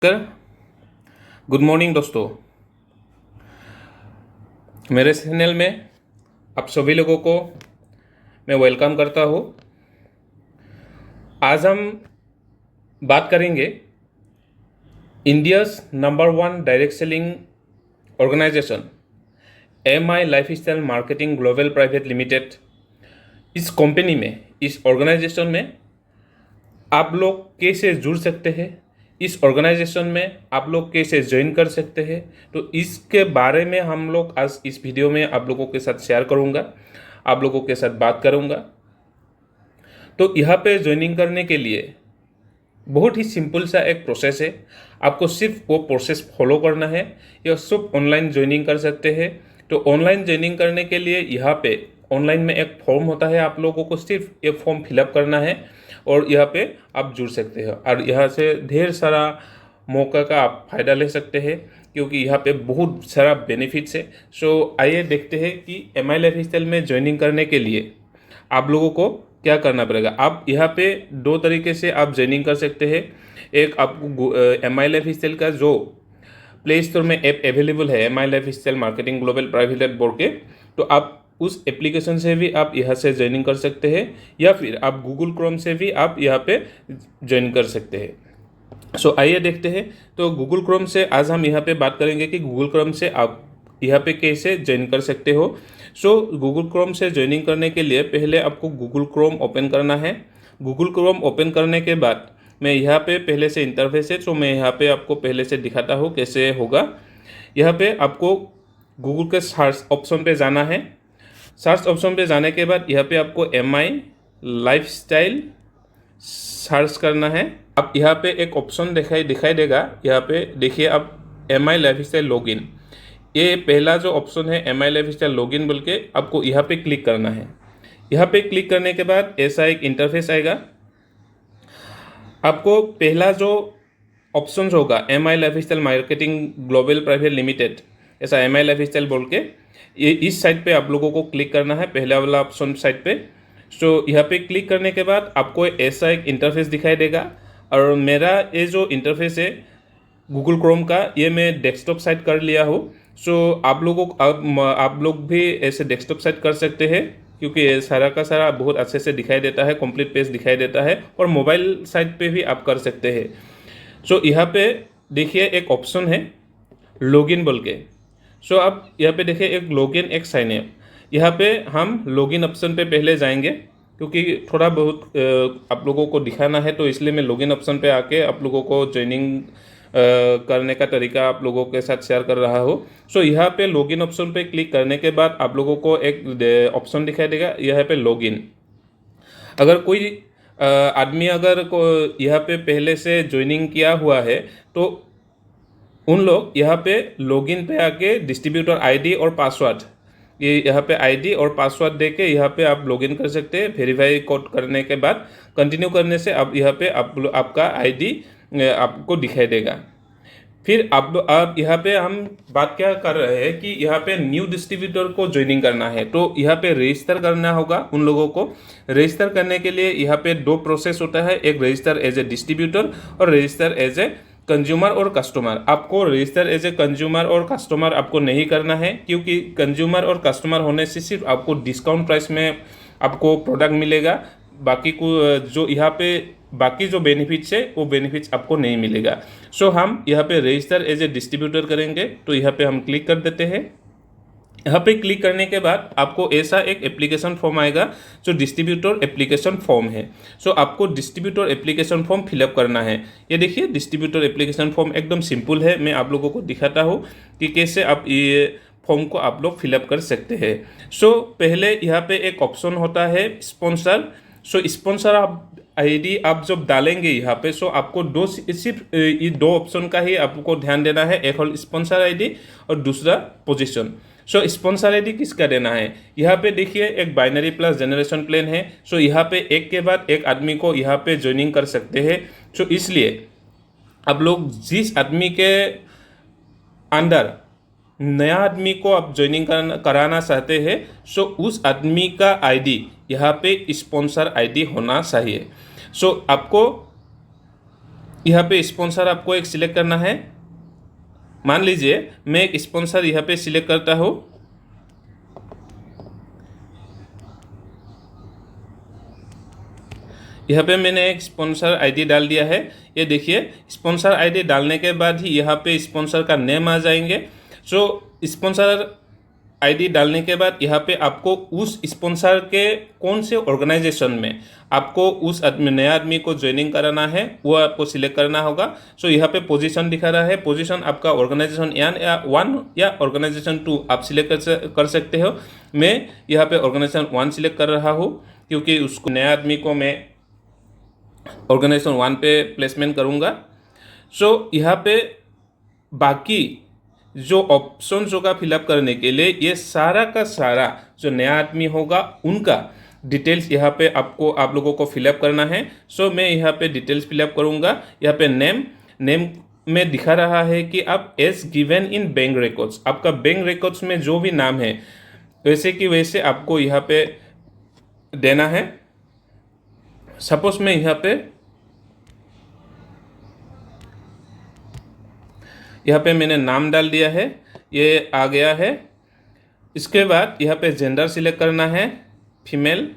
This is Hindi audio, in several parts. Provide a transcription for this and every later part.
नमस्कार, गुड मॉर्निंग दोस्तों। मेरे चैनल में आप सभी लोगों को मैं वेलकम करता हूँ। आज हम बात करेंगे India's number 1 direct selling organisation MI lifestyle marketing global private limited. इस कंपनी में, इस ऑर्गेनाइजेशन में आप लोग कैसे जुड़ सकते हैं, इस ऑर्गेनाइजेशन में आप लोग कैसे ज्वाइन कर सकते हैं, तो इसके बारे में हम लोग आज इस वीडियो में आप लोगों के साथ शेयर करूंगा, आप लोगों के साथ बात करूंगा। तो यहाँ पे ज्वाइनिंग करने के लिए बहुत ही सिंपल सा एक प्रोसेस है। आपको सिर्फ वो प्रोसेस फॉलो करना है। या सब ऑनलाइन ज्वाइनिंग कर सकते हैं। तो ऑनलाइन ज्वाइनिंग करने के लिए यहाँ पे ऑनलाइन में एक फॉर्म होता है, आप लोगों को सिर्फ ये फॉर्म फिलअप करना है और यहाँ पे आप जुड़ सकते हैं। और यहाँ से ढेर सारा मौका का आप फ़ायदा ले सकते हैं, क्योंकि यहाँ पे बहुत सारा बेनिफिट्स है। सो आइए देखते हैं कि MI लाइफस्टाइल में ज्वाइनिंग करने के लिए आप लोगों को क्या करना पड़ेगा। आप यहाँ पे दो तरीके से आप ज्वाइनिंग कर सकते हैं। एक आपको MI लाइफस्टाइल का जो प्ले स्टोर में ऐप अवेलेबल है, MI lifestyle marketing global private limited बोल के, तो आप उस एप्लीकेशन से भी आप यहाँ से ज्वाइनिंग कर सकते हैं, या फिर आप गूगल क्रोम से भी आप यहाँ पे ज्वाइन कर सकते हैं। सो आइए देखते हैं। तो गूगल क्रोम से आज हम यहाँ पे बात करेंगे कि गूगल क्रोम से आप यहाँ पे कैसे ज्वाइन कर सकते हो। सो गूगल क्रोम से ज्वाइनिंग करने के लिए पहले आपको गूगल क्रोम ओपन करना है। गूगल क्रोम ओपन करने के बाद मैं यहाँ पे पहले से इंटरफेस है, तो मैं यहाँ पे आपको पहले से दिखाता हूँ कैसे होगा। यहाँ पे आपको गूगल के सर्च ऑप्शन पे जाना है। सर्च ऑप्शन पे जाने के बाद यहाँ पे आपको MI लाइफस्टाइल सर्च करना है। अब यहाँ पे एक ऑप्शन दिखाई देगा। यहाँ पे देखिए आप MI लाइफस्टाइल लॉगिन, ये पहला जो ऑप्शन है MI लाइफस्टाइल लॉगिन बोल के, आपको यहाँ पे क्लिक करना है। यहाँ पे क्लिक करने के बाद ऐसा एक इंटरफेस आएगा। आपको पहला जो ऑप्शन होगा MI lifestyle marketing global private limited, ऐसा MI लाइफस्टाइल बोल के, ये इस साइट पे आप लोगों को क्लिक करना है, पहला वाला ऑप्शन साइट पे। सो यहाँ पे क्लिक करने के बाद आपको ऐसा एक इंटरफेस दिखाई देगा। और मेरा ये जो इंटरफेस है गूगल क्रोम का, ये मैं डेस्कटॉप साइट कर लिया हूँ। सो आप लोग भी ऐसे डेस्कटॉप साइट कर सकते हैं, क्योंकि ये सारा का सारा बहुत अच्छे से दिखाई देता है, कंप्लीट पेज दिखाई देता है। और मोबाइल साइट पे भी आप कर सकते हैं। सो यहाँ पे देखिए एक ऑप्शन है लॉगिन बोल के। सो आप यहाँ पे देखिए एक लॉगिन एक साइन अप। यहाँ पे हम लॉगिन ऑप्शन पे पहले जाएंगे, क्योंकि थोड़ा बहुत आप लोगों को दिखाना है, तो इसलिए मैं लॉगिन ऑप्शन पे आके आप लोगों को ज्वाइनिंग करने का तरीका आप लोगों के साथ शेयर कर रहा हूँ। सो यहाँ पे लॉगिन ऑप्शन पे क्लिक करने के बाद आप लोगों को एक ऑप्शन दिखाई देगा, यहाँ पे लॉगिन। अगर कोई आदमी अगर यहाँ पे पहले से ज्वाइनिंग किया हुआ है, तो उन लोग यहाँ पे लॉगिन पे आके डिस्ट्रीब्यूटर ID और पासवर्ड, ये यहाँ पे ID और पासवर्ड दे के यहाँ पे आप लॉगिन कर सकते हैं। वेरीफाई कोड करने के बाद कंटिन्यू करने से आप यहाँ पे आपका ID आपको दिखाई देगा। फिर आप यहाँ पे हम बात क्या कर रहे हैं कि यहाँ पे न्यू डिस्ट्रीब्यूटर को ज्वाइनिंग करना है, तो यहाँ पे रजिस्टर करना होगा उन लोगों को। रजिस्टर करने के लिए यहाँ पे दो प्रोसेस होता है, एक रजिस्टर एज ए डिस्ट्रीब्यूटर और रजिस्टर एज ए कंज्यूमर और कस्टमर। आपको रजिस्टर एज ए कंज्यूमर और कस्टमर आपको नहीं करना है, क्योंकि कंज्यूमर और कस्टमर होने से सिर्फ आपको डिस्काउंट प्राइस में आपको प्रोडक्ट मिलेगा। बाकी को जो यहाँ पे बाकी जो बेनिफिट्स है वो बेनिफिट्स आपको नहीं मिलेगा। सो हम यहाँ पे रजिस्टर एज ए डिस्ट्रीब्यूटर करेंगे, तो यहाँ पे हम क्लिक कर देते हैं। यहाँ पे क्लिक करने के बाद आपको ऐसा एक एप्लीकेशन फॉर्म आएगा, जो डिस्ट्रीब्यूटर एप्लीकेशन फॉर्म है। सो आपको डिस्ट्रीब्यूटर एप्लीकेशन फॉर्म फिलअप करना है। ये देखिए डिस्ट्रीब्यूटर एप्लीकेशन फॉर्म एकदम सिंपल है। मैं आप लोगों को दिखाता हूँ कि कैसे आप ये फॉर्म को आप लोग फिलअप कर सकते हैं। सो पहले यहाँ पे एक ऑप्शन होता है स्पॉन्सर। सो स्पॉन्सर आप ID आप जब डालेंगे यहाँ पे, सो आपको सिर्फ ये दो ऑप्शन का ही आपको ध्यान देना है, एक और स्पॉन्सर ID और दूसरा पोजीशन। सो स्पॉन्सर ID किसका देना है, यहाँ पे देखिए एक बाइनरी प्लस जनरेशन प्लान है। सो यहाँ पे एक के बाद एक आदमी को यहाँ पे ज्वाइनिंग कर सकते हैं। सो इसलिए आप लोग जिस आदमी के अंदर नया आदमी को आप ज्वाइनिंग कराना चाहते हैं, सो उस आदमी का ID यहाँ पे स्पॉन्सर ID होना चाहिए। सो आपको यहाँ पे स्पॉन्सर आपको एक सिलेक्ट करना है। मान लीजिए मैं एक स्पॉन्सर यहाँ पे सिलेक्ट करता हूँ। यहाँ पे मैंने एक स्पॉन्सर आईडी डाल दिया है। ये देखिए, स्पॉन्सर आईडी डालने के बाद ही यहाँ पे स्पॉन्सर का नेम आ जाएंगे। सो स्पॉन्सर आईडी डालने के बाद यहाँ पे आपको उस स्पॉन्सर के कौन से ऑर्गेनाइजेशन में आपको उस नए आदमी को ज्वाइनिंग कराना है वो आपको सिलेक्ट करना होगा। सो यहाँ पे पोजीशन दिखा रहा है, पोजीशन आपका ऑर्गेनाइजेशन वन या ऑर्गेनाइजेशन 2 आप सिलेक्ट कर सकते हो। मैं यहाँ पे ऑर्गेनाइजेशन 1 सिलेक्ट कर रहा हूँ क्योंकि उसको नए आदमी को मैं ऑर्गेनाइजेशन 1 पे प्लेसमेंट करूँगा। सो यहाँ पे बाकी जो ऑप्शन होगा फिलअप करने के लिए, ये सारा का सारा जो नया आदमी होगा उनका डिटेल्स यहाँ पे आप लोगों को फिलअप करना है। सो मैं यहाँ पे डिटेल्स फिलअप करूँगा। यहाँ पे नेम में दिखा रहा है कि आप as given in bank records, आपका बैंक रिकॉर्ड्स में जो भी नाम है वैसे कि वैसे आपको यहाँ पे देना है। सपोज मैं यहाँ पे मैंने नाम डाल दिया है, ये आ गया है। इसके बाद यहाँ पे जेंडर सिलेक्ट करना है, फीमेल।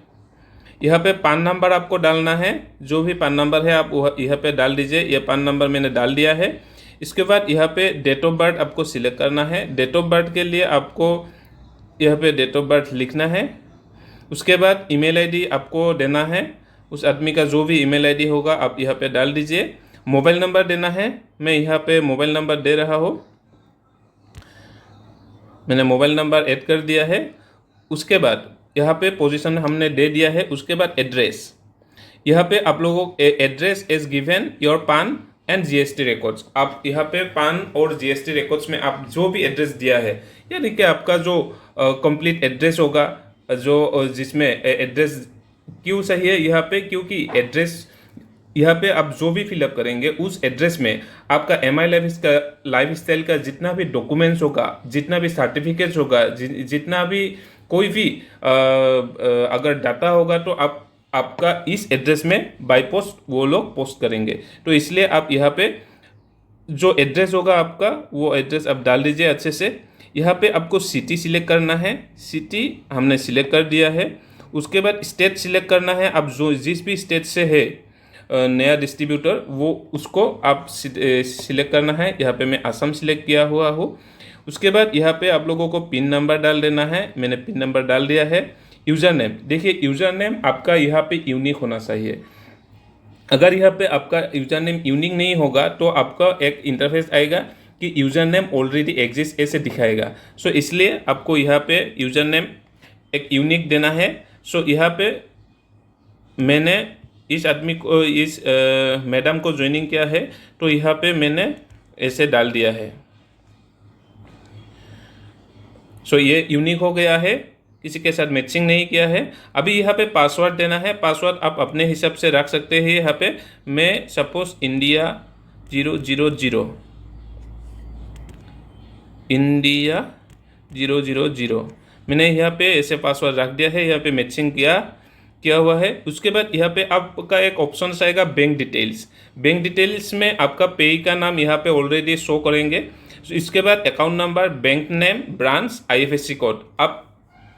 यहाँ पे पान नंबर आपको डालना है, जो भी पान नंबर है आप यहाँ पे डाल दीजिए। ये पान नंबर मैंने डाल दिया है। इसके बाद यहाँ पे डेट ऑफ बर्थ आपको सिलेक्ट करना है। डेट ऑफ बर्थ के लिए आपको यहाँ पे डेट ऑफ बर्थ लिखना है। उसके बाद ईमेल आईडी आपको देना है, उस आदमी का जो भी ईमेल आईडी होगा आप यहाँ पे डाल दीजिए। मोबाइल नंबर देना है, मैं यहाँ पे मोबाइल नंबर दे रहा हूँ। मैंने मोबाइल नंबर ऐड कर दिया है। उसके बाद यहाँ पे पोजीशन हमने दे दिया है। उसके बाद एड्रेस, यहाँ पे आप लोगों को एड्रेस एज गिवन योर पान एंड जीएसटी रिकॉर्ड्स, आप यहाँ पे पान और जीएसटी रिकॉर्ड्स में आप जो भी एड्रेस दिया है, यानी कि आपका जो कंप्लीट एड्रेस होगा, जो जिसमें एड्रेस क्यों सही है यहाँ पे, क्योंकि एड्रेस यहाँ पे आप जो भी फिलअप करेंगे उस एड्रेस में आपका MI लाइफ स्टाइल का जितना भी डॉक्यूमेंट्स होगा, जितना भी सर्टिफिकेट्स होगा, जितना भी कोई भी अगर डाटा होगा तो आपका इस एड्रेस में बाय पोस्ट वो लोग पोस्ट करेंगे। तो इसलिए आप यहाँ पे जो एड्रेस होगा आपका वो एड्रेस आप डाल दीजिए अच्छे से। यहाँ पे आपको सिटी सिलेक्ट करना है, सिटी हमने सिलेक्ट कर दिया है। उसके बाद स्टेट सिलेक्ट करना है, आप जो जिस भी स्टेट से है नया डिस्ट्रीब्यूटर वो उसको आप सिलेक्ट करना है। यहाँ पे मैं असम सिलेक्ट किया हुआ हूँ। उसके बाद यहाँ पे आप लोगों को पिन नंबर डाल देना है, मैंने पिन नंबर डाल दिया है। यूज़र नेम, देखिए यूज़र नेम आपका यहाँ पे यूनिक होना चाहिए। अगर यहाँ पे आपका यूज़र नेम यूनिक नहीं होगा तो आपका एक इंटरफेस आएगा कि यूज़र नेम ऑलरेडी एग्जिस्ट ऐसे दिखाएगा। सो इसलिए आपको यहाँ पे यूज़र नेम एक यूनिक देना है। सो यहाँ पे मैंने इस आदमी को इस मैडम को ज्वाइनिंग किया है तो यहाँ पे मैंने ऐसे डाल दिया है। सो ये यूनिक हो गया है, किसी के साथ मैचिंग नहीं किया है। अभी यहाँ पे पासवर्ड देना है, पासवर्ड आप अपने हिसाब से रख सकते हैं। यहाँ पे मैं सपोज इंडिया 000 मैंने यहाँ पे ऐसे पासवर्ड रख दिया है। यहाँ पे मैचिंग किया हुआ है। उसके बाद यहाँ पे आपका एक ऑप्शन आएगा बैंक डिटेल्स। बैंक डिटेल्स में आपका पेई का नाम यहाँ पे ऑलरेडी शो करेंगे। इसके बाद account number, bank name, branch, IFSC code आप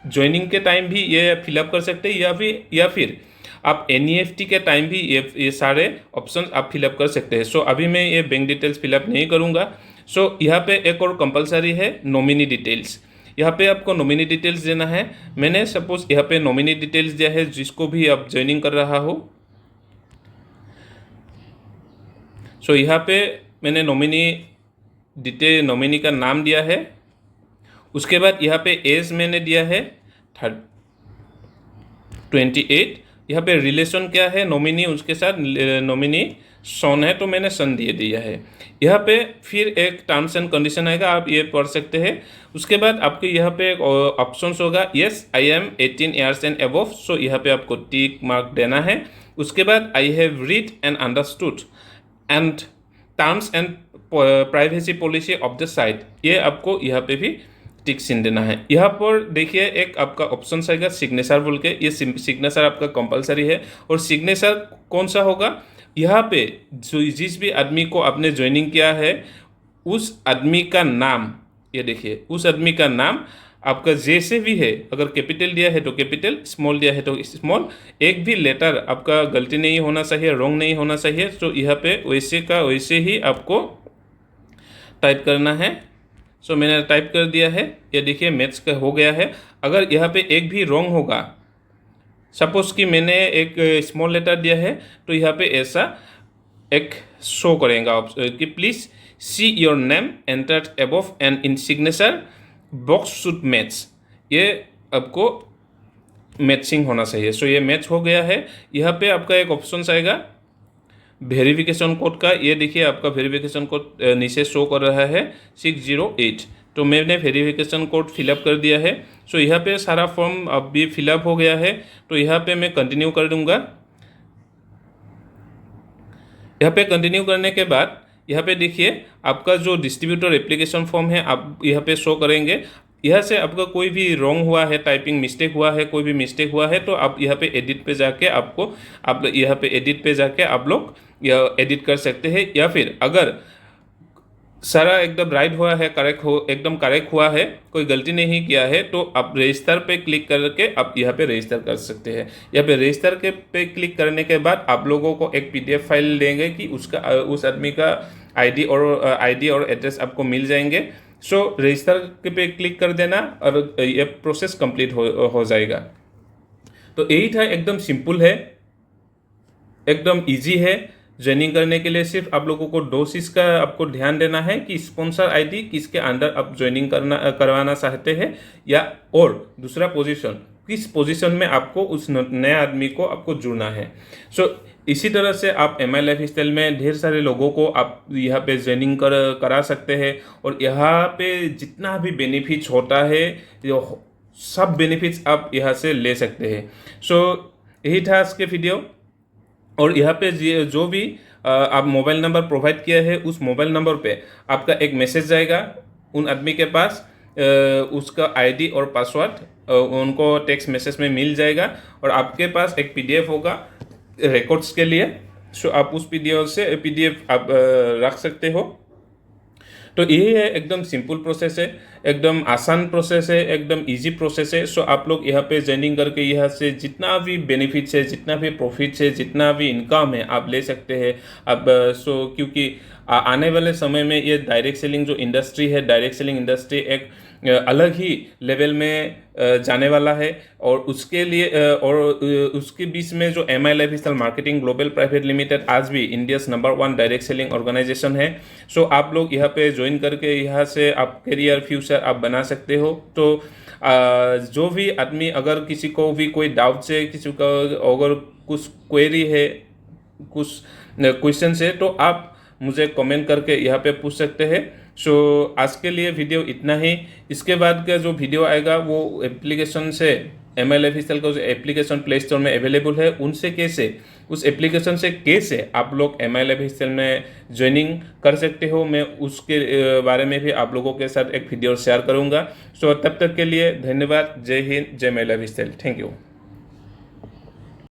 ज्वाइनिंग के टाइम भी ये फिलअप कर सकते हैं या फिर आप NEFT के टाइम भी ये सारे ऑप्शन आप फिलअप कर सकते हैं। सो अभी मैं ये बैंक डिटेल्स फिलअप नहीं करूँगा। सो यहाँ पे एक और कंपलसरी है नॉमिनी डिटेल्स। यहाँ पे आपको नॉमिनी डिटेल्स देना है। मैंने सपोज यहाँ पे नॉमिनी डिटेल्स दिया है, जिसको भी आप ज्वाइनिंग कर रहा हो। सो यहाँ पे मैंने नॉमिनी का नाम दिया है। उसके बाद यहाँ पे एज मैंने दिया है 28। यहाँ पे रिलेशन क्या है नॉमिनी उसके साथ, नॉमिनी सन है तो मैंने सन दिया है। यहाँ पे फिर एक टर्म्स एंड कंडीशन आएगा, आप ये पढ़ सकते हैं। उसके बाद आपके यहाँ पे एक ऑप्शन होगा, yes I am 18 years and above. So यहाँ पे आपको टिक मार्क देना है। उसके बाद I have read and understood and terms and privacy policy of the site, ये आपको यहाँ पे भी टिक सीन देना है। यहाँ पर देखिए एक आपका ऑप्शन आएगा सिग्नेचर बोल के, ये सिग्नेचर आपका कंपलसरी है। और सिग्नेचर कौन सा होगा, यहाँ पे जो जिस भी आदमी को आपने ज्वाइनिंग किया है उस आदमी का नाम, ये देखिए उस आदमी का नाम आपका जैसे भी है, अगर कैपिटल दिया है तो कैपिटल, स्मॉल दिया है तो स्मॉल, एक भी लेटर आपका गलती नहीं होना चाहिए, रॉन्ग नहीं होना चाहिए। तो यहाँ पे वैसे का वैसे ही आपको टाइप करना है। सो मैंने टाइप कर दिया है, ये देखिए मैथ्स का हो गया है। अगर यहाँ पे एक भी रॉन्ग होगा, सपोज कि मैंने एक स्मॉल लेटर दिया है तो यहाँ पे ऐसा एक शो करेगा कि please see your name entered above and in signature box should match, ये आपको मैचिंग होना चाहिए। सो ये मैच हो गया है। यहाँ पे आपका एक ऑप्शन आएगा वेरिफिकेशन कोड का, ये देखिए आपका वेरिफिकेशन कोड नीचे शो कर रहा है 608। तो मैंने वेरिफिकेशन कोड फिलअप कर दिया है। सो यहाँ पे सारा फॉर्म अब भी फिलअप हो गया है। तो यहाँ पे मैं कंटिन्यू कर दूंगा। यहाँ पे कंटिन्यू करने के बाद यहाँ पे देखिए आपका जो डिस्ट्रीब्यूटर एप्लीकेशन फॉर्म है आप यहाँ पे शो करेंगे। यहाँ से आपका कोई भी रॉन्ग हुआ है, टाइपिंग मिस्टेक हुआ है, कोई भी मिस्टेक हुआ है तो आप यहाँ पे एडिट पे जाके आप यहाँ पे एडिट पे जाके आप लोग यह एडिट कर सकते हैं। या फिर अगर सारा एकदम राइट हुआ है, एकदम करेक्ट हुआ है, कोई गलती नहीं किया है, तो आप रजिस्टर पे क्लिक करके आप यहाँ पे रजिस्टर कर सकते हैं। यहाँ पे रजिस्टर के पे क्लिक करने के बाद आप लोगों को एक PDF फाइल देंगे कि उस आदमी का आईडी और एड्रेस आपको मिल जाएंगे। सो रजिस्टर पे क्लिक कर देना और ये प्रोसेस कंप्लीट हो जाएगा। तो यही था, एकदम सिंपल है, एकदम इजी है। ज्वाइनिंग करने के लिए सिर्फ आप लोगों को दो चीज़ का आपको ध्यान देना है कि स्पॉन्सर आईडी किसके अंडर आप ज्वाइनिंग करवाना चाहते हैं, या और दूसरा पोजीशन किस पोजीशन में आपको उस नए आदमी को आपको जुड़ना है। सो इसी तरह से आप MI लाइफस्टाइल में ढेर सारे लोगों को आप यहाँ पे ज्वाइनिंग करा सकते हैं। और यहाँ पे जितना भी बेनिफिट्स होता है सब बेनिफिट्स आप यहाँ से ले सकते हैं। सो यही था आज के वीडियो। और यहाँ पे जो भी आप मोबाइल नंबर प्रोवाइड किया है उस मोबाइल नंबर पे आपका एक मैसेज जाएगा उन आदमी के पास, उसका आईडी और पासवर्ड उनको टेक्स्ट मैसेज में मिल जाएगा। और आपके पास एक PDF होगा रिकॉर्ड्स के लिए। सो आप उस PDF आप रख सकते हो। तो यही है, एकदम सिंपल प्रोसेस है, एकदम आसान प्रोसेस है, एकदम इजी प्रोसेस है। सो आप लोग यहाँ पे ज्वाइनिंग करके यहाँ से जितना भी बेनिफिट्स है, जितना भी प्रॉफिट्स है, जितना भी इनकम है आप ले सकते हैं। अब क्योंकि आने वाले समय में ये डायरेक्ट सेलिंग जो इंडस्ट्री है, डायरेक्ट सेलिंग इंडस्ट्री एक अलग ही लेवल में जाने वाला है। और उसके लिए और उसके बीच में जो MI lifestyle marketing global private limited आज भी India's number 1 direct selling organisation है। सो आप लोग यहाँ पे ज्वाइन करके यहाँ से आप करियर फ्यूचर आप बना सकते हो। तो जो भी आदमी, अगर किसी को भी कोई डाउट है, किसी को अगर कुछ क्वेरी है, कुछ क्वेश्चन है, तो आप मुझे कमेंट करके यहाँ पे पूछ सकते हैं। सो आज के लिए वीडियो इतना ही। इसके बाद का जो वीडियो आएगा वो एप्लीकेशन से, MI लाइफस्टाइल का जो एप्लीकेशन प्ले स्टोर में अवेलेबल है उनसे कैसे, उस एप्लीकेशन से कैसे आप लोग MI लाइफस्टाइल में ज्वाइनिंग कर सकते हो, मैं उसके बारे में भी आप लोगों के साथ एक वीडियो शेयर करूँगा। सो तब तक के लिए धन्यवाद। जय हिंद, जय MI लाइफस्टाइल। Thank you.